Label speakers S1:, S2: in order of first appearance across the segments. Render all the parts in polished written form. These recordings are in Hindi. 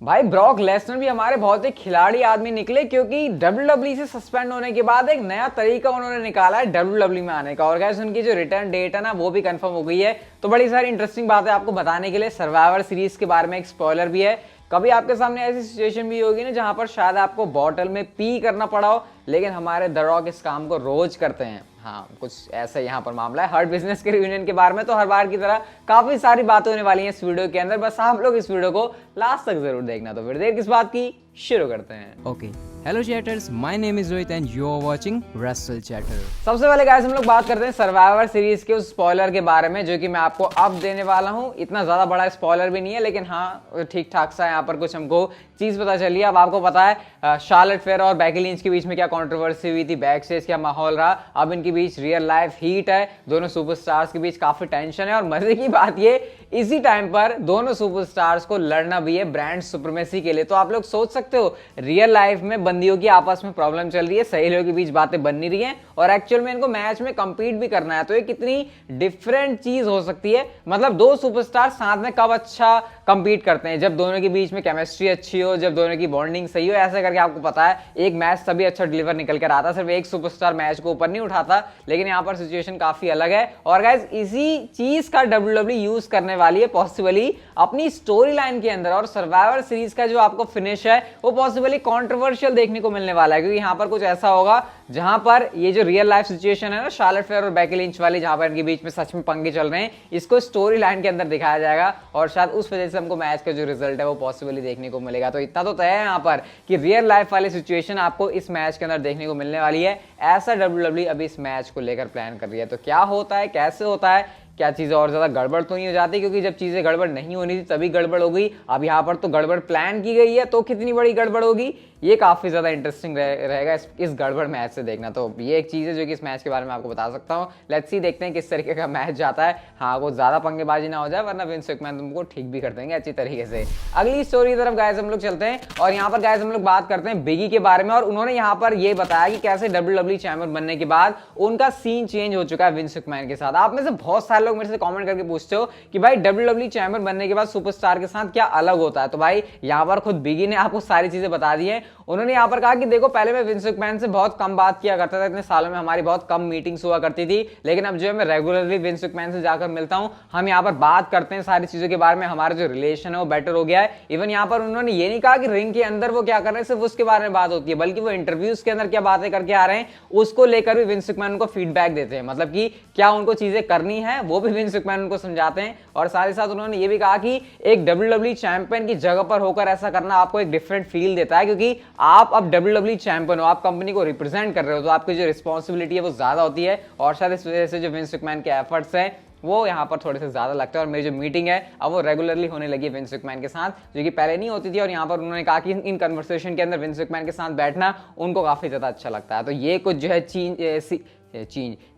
S1: भाई ब्रॉक लेसनर भी हमारे बहुत ही खिलाड़ी आदमी निकले, क्योंकि डब्ल्यूडब्ल्यूई से सस्पेंड होने के बाद एक नया तरीका उन्होंने निकाला है डब्ल्यूडब्ल्यूई में आने का। और गाइस उनकी जो रिटर्न डेट है ना वो भी कंफर्म हो गई है। तो बड़ी सारी इंटरेस्टिंग बातें आपको बताने के लिए सर्वाइवर सीरीज के बारे में एक स्पॉइलर भी है। कभी आपके सामने ऐसी सिचुएशन भी होगी ना जहां पर शायद आपको बॉटल में पी करना पड़ा हो, लेकिन हमारे द रॉक इस काम को रोज करते हैं। हाँ, कुछ ऐसा यहाँ पर मामला है। हर बिजनेस के रियूनियन के बारे में तो हर बार की तरह काफी सारी बातें होने वाली हैं इस वीडियो के अंदर। बस आप लोग इस वीडियो को लास्ट तक जरूर देखना। तो फिर देर किस बात की, शुरू करते हैं।
S2: Okay, hello chatters, my name is Rohit and you are watching wrestle chatter.
S1: सबसे पहले गाइस हम लोग बात करते हैं सर्वाइवर सीरीज के उस स्पॉइलर के बारे में जो कि मैं आपको अब देने वाला हूं। इतना ज्यादा बड़ा स्पॉइलर भी नहीं है, लेकिन हाँ ठीक ठाक सा यहाँ पर कुछ हमको चीज पता चली है। अब आपको पता है शार्लेट फेयर और बेकी लिंच के बीच में क्या कंट्रोवर्सी हुई थी, बैक स्टेज क्या माहौल रहा। अब इनके बीच रियल लाइफ हीट है, दोनों सुपरस्टार्स के बीच काफी टेंशन है। और मजे की बात ये, इसी टाइम पर दोनों सुपरस्टार्स को लड़ना भी है ब्रांड सुप्रीमेसी के लिए। तो आप लोग सोच सकते हो रियल लाइफ में बंदियों की आपस में प्रॉब्लम चल रही है, सहेलियों के बीच बातें बन नहीं रही हैं, और एक्चुअल में इनको मैच में कंपीट भी करना है। तो ये कितनी डिफरेंट चीज हो सकती है। मतलब दो सुपरस्टार साथ में कब अच्छा कंपीट करते हैं, जब दोनों के बीच में केमिस्ट्री अच्छी हो, जब दोनों की बॉन्डिंग सही हो। ऐसे करके आपको पता है एक मैच तभी अच्छा डिलीवर निकल कर आता, सिर्फ एक सुपरस्टार मैच को ऊपर नहीं उठाता। लेकिन यहाँ पर सिचुएशन काफी अलग है। और गाइस इसी चीज का डब्ल्यूडब्ल्यूई यूज करने वाली है पॉसिबली अपनी स्टोरी लाइन के अंदर। और सर्वाइवर सीरीज का जो आपको फिनिश है वो पॉसिबली कंट्रोवर्शियल देखने को मिलने वाला है, क्योंकि यहाँ पर कुछ ऐसा होगा जहां पर ये जो रियल लाइफ सिचुएशन है ना शार्लेट फेयर और बेकी लिंच वाली, जहां पर इनके बीच में सच में पंगे चल रहे हैं, इसको स्टोरी लाइन के अंदर दिखाया जाएगा। और शायद उस वजह से हमको मैच का जो रिजल्ट है वो पॉसिबली देखने को मिलेगा। तो इतना तो तय है यहाँ पर कि रियल लाइफ वाली सिचुएशन आपको इस मैच के अंदर देखने को मिलने वाली है। ऐसा डब्ल्यूडब्ल्यूई अभी इस मैच को लेकर प्लान कर रही है। तो क्या होता है, कैसे होता है, क्या चीजें और ज्यादा गड़बड़ तो नहीं हो जाती, क्योंकि जब चीजें गड़बड़ नहीं होनी थी तभी गड़बड़ हो गई। अब यहाँ पर तो गड़बड़ प्लान की गई है, तो कितनी बड़ी गड़बड़ होगी ये काफी ज्यादा इंटरेस्टिंग रहेगा इस गड़बड़ मैच से देखना। तो ये एक चीज है जो कि इस मैच के बारे में आपको बता सकता हूँ। लेट्स सी, देखते हैं किस तरीके का मैच जाता है। हाँ, वो ज्यादा पंगेबाजी ना हो जाए, वरना विंस मैकमैन तुमको ठीक भी कर देंगे अच्छी तरीके से। अगली स्टोरी की तरफ गाइस हम लोग चलते हैं, और यहाँ पर गाइस हम लोग बात करते हैं बिगी के बारे में। और उन्होंने यहाँ पर ये बताया कि कैसे डब्ल्यूडब्ल्यूई चैंपियन बनने के बाद उनका सीन चेंज हो चुका है विंस मैकमैन के साथ। आप में से बहुत सारे लोग मेरे से कॉमेंट करके पूछते हो कि भाई डब्ल्यूडब्ल्यूई चैंपियन बनने के बाद सुपरस्टार के साथ क्या अलग होता है। तो भाई यहाँ पर खुद बिगी ने आपको सारी चीजें बता दी है। उन्होंने यहाँ पर कहा कि देखो, पहले मैं विंस मैकमैन से बहुत कम बात किया करता था, इतने सालों में हमारी बहुत कम मीटिंग्स हुआ करती थी, लेकिन अब जो है मैं रेगुलरली विंस मैकमैन से जाकर मिलता हूँ, हम यहाँ पर बात करते हैं सारी चीजों के बारे में, हमारा जो रिलेशन है वो बेटर हो गया है। इवन यहाँ पर उन्होंने ये नहीं कहा कि रिंग के अंदर वो क्या कर रहे हैं सिर्फ उसके बारे में बात होती है, बल्कि वो इंटरव्यूज के अंदर क्या बातें करके आ रहे हैं उसको लेकर भी विंस मैकमैन उनको फीडबैक देते हैं। मतलब कि क्या उनको चीजें करनी है वो भी विंस मैकमैन उनको समझाते हैं। और साथ ही साथ उन्होंने ये भी कहा कि एक डब्ल्यूडब्ल्यूई चैंपियन की जगह पर होकर ऐसा करना आपको एक डिफरेंट फील देता है, क्योंकि आप अब डब्ल्यूडब्ल्यूई चैंपियन हो, आप कंपनी को रिप्रेजेंट कर रहे हो, तो आपकी जो रिस्पॉन्सिबिलिटी है वो ज्यादा होती है। और शायद इस वजह से जो विंस मैकमैन के एफर्ट्स हैं वो यहाँ पर थोड़े से ज्यादा लगते हैं। और मेरी जो मीटिंग है अब वो रेगुलरली होने लगी है विंस मैकमैन के साथ, जो कि पहले नहीं होती थी। और यहाँ पर उन्होंने कहा कि इन कन्वर्सेशन के अंदर विंस मैकमैन के साथ बैठना उनको काफी ज्यादा अच्छा लगता है। तो ये कुछ जो है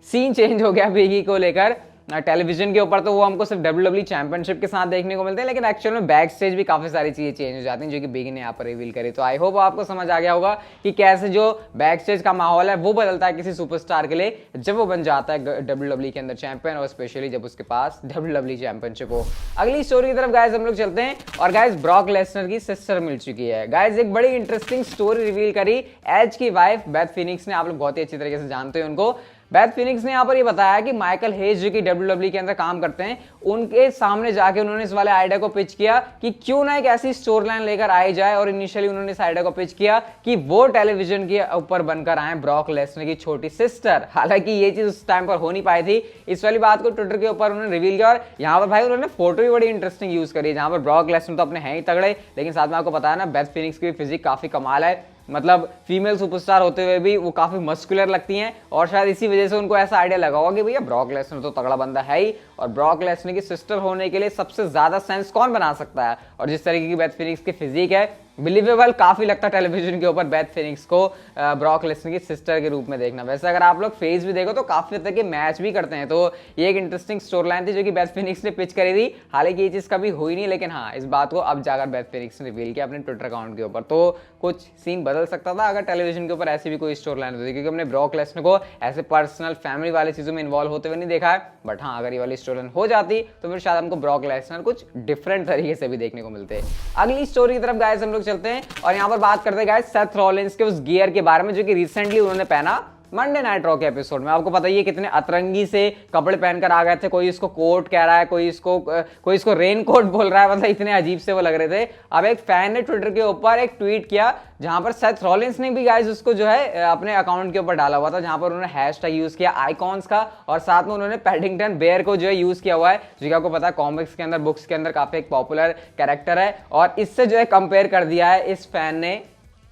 S1: सीन चेंज हो गया बिगी को लेकर। टेलीविजन के ऊपर तो वो हमको सिर्फ डब्ल्यूडब्ल्यूई चैंपियनशिप के साथ देखने को मिलते हैं, लेकिन एक्चुअल में बैक स्टेज भी काफी सारी चीजें चेंज हो जाती हैं, जो कि बिगी ने यहाँ पर रिवील करी। तो आई होप आपको समझ आ गया होगा कि कैसे जो बैक स्टेज का माहौल है वो बदलता है किसी सुपरस्टार के लिए जब वो बन जाता है डब्ल्यूडब्ल्यूई के अंदर चैंपियन, और स्पेशली जब उसके पास डब्ल्यूडब्ल्यूई चैंपियनशिप हो। अगली स्टोरी की तरफ गाइस हम लोग चलते हैं, और गाइस ब्रॉक लेसनर की सिस्टर मिल चुकी है। गाइस एक बड़ी इंटरेस्टिंग स्टोरी रिवील करी एज की वाइफ बेथ फिनिक्स ने। आप लोग बहुत ही अच्छी तरीके से जानते हैं उनको। बेथ फिनिक्स ने यहाँ पर ये बताया कि माइकल हेज जो कि डब्ल्यूडब्ल्यूई के अंदर काम करते हैं, उनके सामने जाके उन्होंने इस वाले आइडिया को पिच किया कि क्यों ना एक ऐसी स्टोरी लाइन लेकर आई जाए। और इनिशियली उन्होंने इस आइडिया को पिच किया कि वो टेलीविजन के ऊपर बनकर आए ब्रॉक लेसनर की छोटी सिस्टर। हालांकि ये चीज उस टाइम पर हो नहीं पाई थी। इस वाली बात को ट्विटर के ऊपर उन्होंने रिवील किया। और यहाँ पर भाई उन्होंने फोटो भी बड़ी इंटरेस्टिंग यूज करी, जहां पर ब्रॉक लेसनर तो अपने हैं ही तगड़े, लेकिन साथ में आपको पता है ना बेथ फिनिक्स की फिजिक काफी कमाल है। मतलब फीमेल सुपरस्टार होते हुए भी वो काफी मस्कुलर लगती हैं। और शायद इसी वजह से उनको ऐसा आइडिया लगा होगा कि भैया ब्रॉक लेसनर तो तगड़ा बंदा है ही, और ब्रॉक लेसनर की सिस्टर होने के लिए सबसे ज्यादा सेंस कौन बना सकता है। और जिस तरीके की बेथ फिनिक्स की फिजिक है बिलीवेबल काफी लगता है टेलीविजन के ऊपर बेथ फिनिक्स को ब्रॉक लेसनर की सिस्टर के रूप में देखना। वैसे अगर आप लोग फेस भी देखो तो काफी तरह के मैच भी करते हैं, तो ये एक इंटरेस्टिंग स्टोरी लाइन थी जो कि बेथ फिनिक्स ने पिच करी थी। हालांकि ये चीज कभी हुई नहीं, लेकिन हाँ इस बात को अब जाकर बेथ फिनिक्स ने रिवील किया अपने ट्विटर अकाउंट के ऊपर। तो कुछ सीन बदल सकता था अगर टेलीविजन के ऊपर ऐसी भी कोई स्टोरी लाइन होती, क्योंकि हमने ब्रॉक लेसनर को ऐसे पर्सनल फैमिली वाली चीजों में इन्वॉल्व होते हुए नहीं देखा है। बट हाँ अगर ये वाली स्टोरी लाइन हो जाती तो फिर शायद हमको ब्रॉक लेसनर कुछ डिफरेंट तरीके से भी देखने को मिलते। अगली स्टोरी की तरफ गाइस हम लोग चलते हैं और यहाँ पर बात करते हैं गाइस सेथ रॉलिंस के उस गियर के बारे में जो कि रिसेंटली उन्होंने पहना मंडे नाइट रॉ के एपिसोड में। आपको पता ही है कितने अतरंगी से कपड़े पहनकर आ गए थे, कोई इसको कोट कह रहा है, कोई इसको रेन कोट बोल रहा है, मतलब इतने अजीब से वो लग रहे थे। अब एक फैन ने ट्विटर के ऊपर एक ट्वीट किया जहां पर सेथ रॉलिंस ने भी गाइस उसको जो है अपने अकाउंट के ऊपर डाला हुआ था, जहां पर उन्होंने हैशटैग यूज किया आइकॉन्स का और साथ में उन्होंने पैडिंगटन बेयर को जो है यूज किया हुआ है, जो कि आपको पता है कॉमिक्स के अंदर, बुक्स के अंदर काफी एक पॉपुलर कैरेक्टर है। और इससे जो है कंपेयर कर दिया है इस फैन ने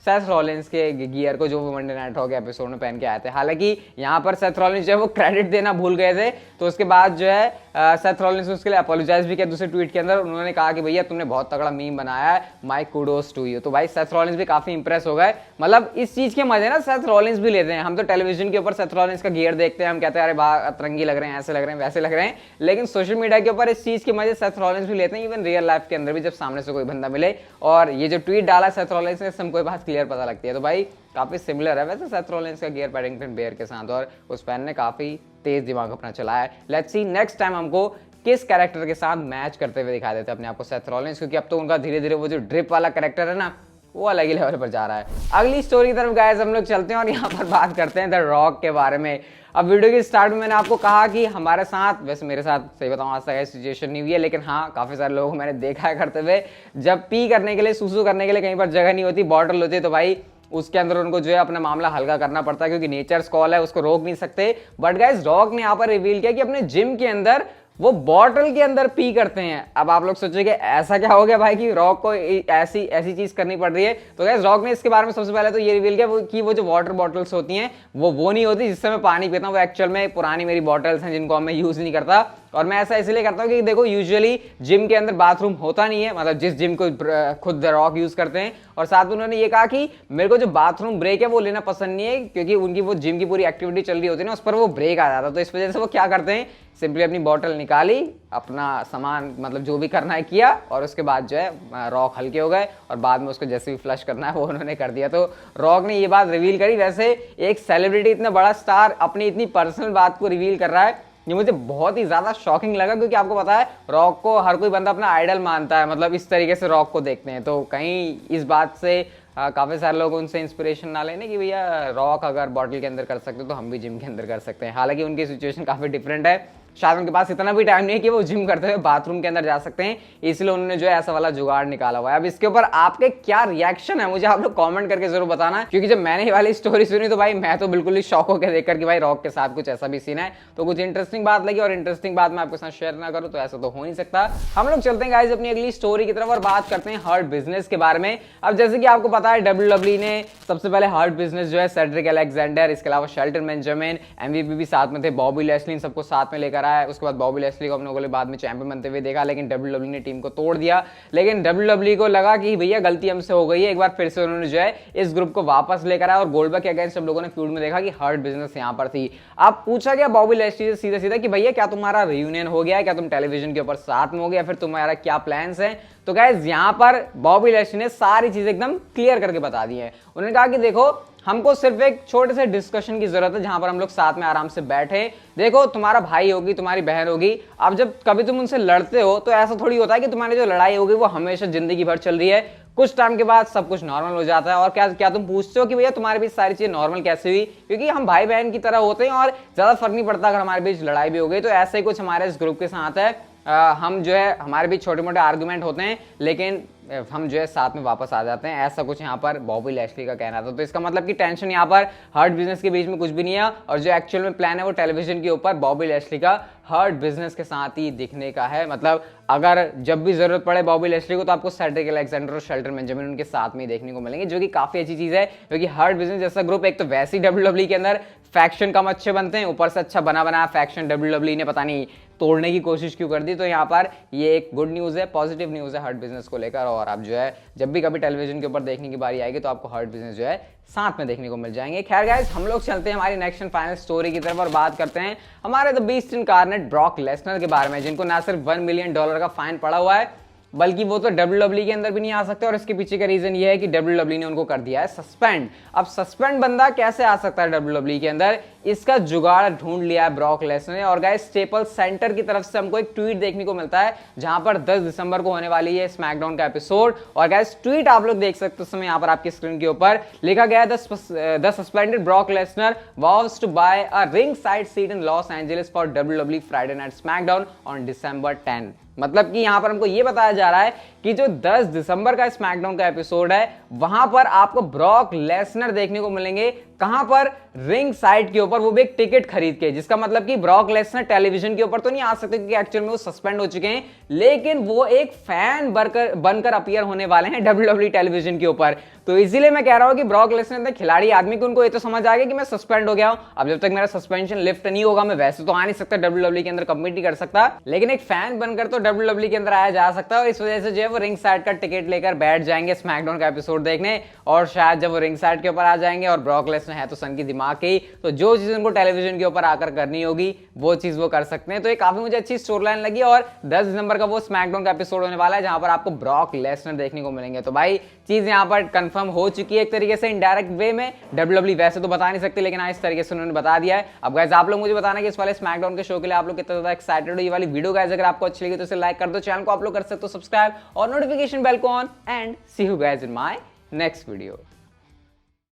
S1: सेथ रॉलिंस के गियर को जो वो मंडे नाइट रॉ के एपिसोड में पहन के आए थे। हालांकि यहाँ पर सेथ रॉलिंस जो है वो क्रेडिट देना भूल गए थे, तो उसके बाद जो है सेथ रॉलिंस उसके लिए अपोलोजाइज भी किया दूसरे ट्वीट के अंदर। उन्होंने कहा कि भैया तुमने बहुत तगड़ा मीम बनाया है, माय कुडोस टू यू। तो भाई सेथ रॉलिंस भी काफी इंप्रेस हो गए। मतलब इस चीज के मजे ना सेथ रॉलिंस भी लेते हैं। हम तो टेलीविजन के ऊपर सेथ रॉलिंस का गियर देखते हैं, हम कहते हैं अरे वाह अतरंगी लग रहे हैं, ऐसे लग रहे हैं, वैसे लग रहे हैं, लेकिन सोशल मीडिया के ऊपर इस चीज के मजे सेथ रॉलिंस भी लेते हैं, इवन रियल लाइफ के अंदर भी, जब सामने से कोई बंदा मिले और ये जो ट्वीट डाला सेथ रॉलिंस ने, हमको ये बात क्लियर पता लगती है। तो भाई काफी सिमिलर है वैसे सेथ रॉलिंस का गियर पैडिंगटन बेयर के साथ, और उस फैन ने काफी तेज दिमाग अपना चलाया है। लेट्स सी नेक्स्ट टाइम हमको किस कैरेक्टर के साथ मैच करते हुए दिखाई देते हैं अपने आप को सेथ रॉलिंस, क्योंकि अब तो उनका धीरे धीरे वो जो ड्रिप वाला कैरेक्टर है ना वो अलग ही लेवल पर जा रहा है। अगली स्टोरी की तरफ गाइस हम लोग चलते हैं और यहाँ पर बात करते हैं द रॉक के बारे में। अब वीडियो के स्टार्ट में मैंने आपको कहा कि हमारे साथ, वैसे मेरे साथ सही बताऊं आज तक ऐसी सिचुएशन नहीं हुई है, लेकिन हाँ काफी सारे लोगों को मैंने देखा है करते हुए, जब पी करने के लिए, सुसु करने के लिए कहीं पर जगह नहीं होती, बॉटल होती है, तो भाई उसके अंदर उनको जो है अपना मामला हल्का करना पड़ता है, क्योंकि नेचर्स कॉल है, उसको रोक नहीं सकते। बट गाइस रॉक ने यहाँ पर रिवील किया कि अपने जिम के अंदर वो बॉटल के अंदर पी करते हैं। अब आप लोग सोचेंगे ऐसा क्या हो गया भाई कि रॉक को ऐसी चीज करनी पड़ रही है। तो गाइस रॉक ने इसके बारे में सबसे पहले तो ये रिवील किया कि वो जो वाटर बॉटल्स होती हैं वो नहीं होती जिससे मैं पानी पीता हूँ, वो एक्चुअल में पुरानी मेरी बॉटल्स हैं जिनको मैं यूज नहीं करता। और मैं ऐसा इसलिए करता हूँ कि देखो यूजुअली जिम के अंदर बाथरूम होता नहीं है, मतलब जिस जिम को खुद द रॉक यूज करते हैं। और साथ में उन्होंने ये कहा कि मेरे को जो बाथरूम ब्रेक है वो लेना पसंद नहीं है, क्योंकि उनकी वो जिम की पूरी एक्टिविटी चल रही होती है ना, उस पर वो ब्रेक आ जाता है। तो इस वजह से वो क्या करते हैं, सिंपली अपनी बॉटल निकाली, अपना सामान मतलब जो भी करना है किया, और उसके बाद जो है रॉक हल्के हो गए और बाद में उसको जैसे भी फ्लश करना है वो उन्होंने कर दिया। तो रॉक ने ये बात रिवील करी। वैसे एक सेलिब्रिटी, इतना बड़ा स्टार अपनी इतनी पर्सनल बात को रिवील कर रहा है, ये मुझे बहुत ही ज्यादा शॉकिंग लगा, क्योंकि आपको पता है रॉक को हर कोई बंदा अपना आइडल मानता है, मतलब इस तरीके से रॉक को देखते हैं। तो कहीं इस बात से काफी सारे लोग उनसे इंस्पिरेशन ना लेने कि भैया रॉक अगर बॉटल के अंदर कर सकते तो हम भी जिम के अंदर कर सकते हैं। हालांकि उनकी सिचुएशन काफी डिफरेंट है, शायद उनके पास इतना भी टाइम नहीं है कि वो जिम करते हुए बाथरूम के अंदर जा सकते हैं, इसलिए उन्होंने जो है ऐसा वाला जुगाड़ निकाला हुआ है। अब इसके ऊपर आपके क्या रिएक्शन है मुझे आप लोग कमेंट करके जरूर बताना, क्योंकि जब मैंने ये वाली स्टोरी सुनी तो भाई मैं तो बिल्कुल ही शॉक होकर देखकर कि भाई रॉक के साथ कुछ ऐसा भी सीन है। तो कुछ इंटरेस्टिंग बात लगी, और इंटरेस्टिंग बात मैं आपके साथ शेयर ना करूं तो ऐसा तो हो नहीं सकता। हम लोग चलते हैं गाइस अपनी अगली स्टोरी की तरफ और बात करते हैं हर्ट बिजनेस के बारे में। अब जैसे कि आपको पता है WWE ने सबसे पहले हर्ट बिजनेस जो है सेड्रिक अलेक्जेंडर, इसके अलावा शेल्टन बेंजामिन, MVP भी साथ में थे, बॉबी लैस्ली, सबको साथ में लेकर आया। उसके बाद बॉबी लैस्ली को हम लोगों ने बाद में चैंपियन बनते हुए देखा, लेकिन WWE ने टीम को तोड़ दिया। लेकिन WWE को लगा कि भैया गलती हमसे हो गई है, एक बार फिर से उन्होंने जो है इस ग्रुप को वापस लेकर आया और गोल्डबर्ग के अगेंस्ट सब लोगों ने फ्यूड में देखा कि हर्ट बिजनेस यहां पर थी। अब पूछा गया बॉबी लैस्ली से सीधा सीधा कि भैया क्या तुम्हारा रियूनियन हो गया है, क्या तुम टेलीविजन के ऊपर साथ में हो गया, फिर तुम्हारा क्या प्लान्स हैं। तो गाइस यहां पर बॉबी लैस्ली ने सारी चीजें एकदम क्लियर करके बता दी है। उन्होंने कहा कि देखो हमको सिर्फ एक छोटे से डिस्कशन की जरूरत है जहां पर हम लोग साथ में आराम से बैठे। देखो तुम्हारा भाई होगी, तुम्हारी बहन होगी, अब जब कभी तुम उनसे लड़ते हो तो ऐसा थोड़ी होता है कि तुम्हारी जो लड़ाई होगी वो हमेशा जिंदगी भर चल रही है, कुछ टाइम के बाद सब कुछ नॉर्मल हो जाता है। और क्या तुम पूछते हो कि भैया तुम्हारे बीच सारी चीजें नॉर्मल कैसे हुई, क्योंकि हम भाई बहन की तरह होते हैं और ज्यादा फर्क नहीं पड़ता अगर हमारे बीच लड़ाई भी हो गई। तो ऐसे ही कुछ हमारे इस ग्रुप के साथ है, हम जो है हमारे बीच छोटे मोटे आर्गुमेंट होते हैं लेकिन हम जो है साथ में वापस आ जाते हैं, ऐसा कुछ यहाँ पर बॉबी लैस्ली का कहना था। तो इसका मतलब कि टेंशन यहाँ पर हर्ट बिजनेस के बीच में कुछ भी नहीं है, और जो एक्चुअल में प्लान है वो टेलीविजन के ऊपर बॉबी लैस्ली का हर्ट बिजनेस के साथ ही दिखने का है। मतलब अगर जब भी जरूरत पड़े बॉबी लेस्ली को तो आपको सेड्रिक अलेक्जेंडर और शेल्टन बेंजामिन उनके साथ में ही देखने को मिलेंगे, जो कि काफी अच्छी चीज है क्योंकि हर्ट बिजनेस जैसा ग्रुप एक तो वैसे ही WWE के अंदर फैक्शन कम अच्छे बनते हैं, ऊपर से अच्छा बना बनाया फैक्शन WWE ने पता नहीं तोड़ने की कोशिश क्यों कर दी। तो यहाँ पर ये एक गुड न्यूज़ है, पॉजिटिव न्यूज़ है हर्ट बिजनेस को लेकर। और आप जो है जब भी कभी टेलीविजन के ऊपर देखने की बारी आएगी तो आपको हर्ट बिजनेस जो है साथ में देखने को मिल जाएंगे। खैर गाइस, हम लोग चलते हैं हमारी नेक्स्ट एंड फाइनल स्टोरी की तरफ और बात करते हैं हमारे the beast incarnate Brock Lesnar के बारे में, जिनको ना सिर्फ $1 मिलियन का फाइन पड़ा हुआ है बल्कि वो तो WWE के अंदर भी नहीं आ सकते। और इसके पीछे का रीजन ये है कि WWE ने उनको कर दिया है सस्पेंड। अब सस्पेंड बंदा कैसे आ सकता है WWE के अंदर, इसका जुगाड़ ढूंढ लिया है ब्रॉक लेसनर ने। और गाइस, स्टेपल सेंटर की तरफ से हमको एक ट्वीट देखने को मिलता है जहां पर 10 दिसंबर को होने वाली है स्मैकडाउन का एपिसोड। और गाइस, ट्वीट आप लोग देख सकते हो समय यहाँ पर आपकी स्क्रीन के ऊपर लिखा गया है the suspended Brock Lesnar vows to buy a ringside seat in Los Angeles for WWE Friday Night SmackDown on December 10। मतलब कि यहां पर हमको यह बताया जा रहा है कि जो 10 दिसंबर का स्मैकडाउन का एपिसोड है वहां पर आपको ब्रॉक लेसनर देखने को मिलेंगे। कहां पर? रिंग साइड के ऊपर, वो भी एक टिकट खरीद के। जिसका मतलब कि ब्रॉक लेसनर टेलीविजन के ऊपर तो नहीं आ सकते क्योंकि एक्चुअल में वो सस्पेंड हो चुके हैं, लेकिन वो एक फैन बनकर अपीयर होने वाले हैं WWE टेलीविजन के ऊपर। तो इसीलिए मैं कह रहा हूं कि ब्रॉक लेसनर इतने खिलाड़ी आदमी को उनको ये तो समझ आ गया कि मैं सस्पेंड हो गया हूं, अब जब तक मेरा सस्पेंशन लिफ्ट नहीं होगा मैं वैसे तो आ नहीं सकता WWE के अंदर, कमिट नहीं कर सकता, लेकिन एक फैन बनकर तो WWE के अंदर आया जा सकता है। और इस वजह से जो है वो रिंग साइड का टिकट लेकर बैठ जाएंगे स्मैकडाउन का एपिसोड देखने। और शायद जब वो रिंग साइड के ऊपर आ जाएंगे और ब्रॉक लेसनर है तो सन की दिमाग की, तो जो चीज उनको टेलीविजन के ऊपर आकर करनी होगी वो चीज वो कर सकते हैं। तो ये काफी मुझे अच्छी स्टोरी लाइन लगी। और 10 दिसंबर का वो स्मैकडाउन का एपिसोड होने वाला है जहां पर आपको ब्रॉक लेसनर देखने को मिलेंगे। तो भाई चीज यहां पर कंफर्म हो चुकी है एक तरीके से, इनडायरेक्ट वे में। WWE वैसे तो बता नहीं सकते, लेकिन इस तरीके से उन्होंने बता दिया है। अब गाइस, आप लोग मुझे बताना कि इस वाले स्मैकडाउन के शो के लिए आप लोग कितना ज्यादा एक्साइटेड हो। ये वाली वीडियो गाइस अगर आपको अच्छी लगी तो इसे लाइक कर दो, चैनल को आप लोग कर सकते हो सब्सक्राइब और नोटिफिकेशन बेल को on. And see you guys in my next video.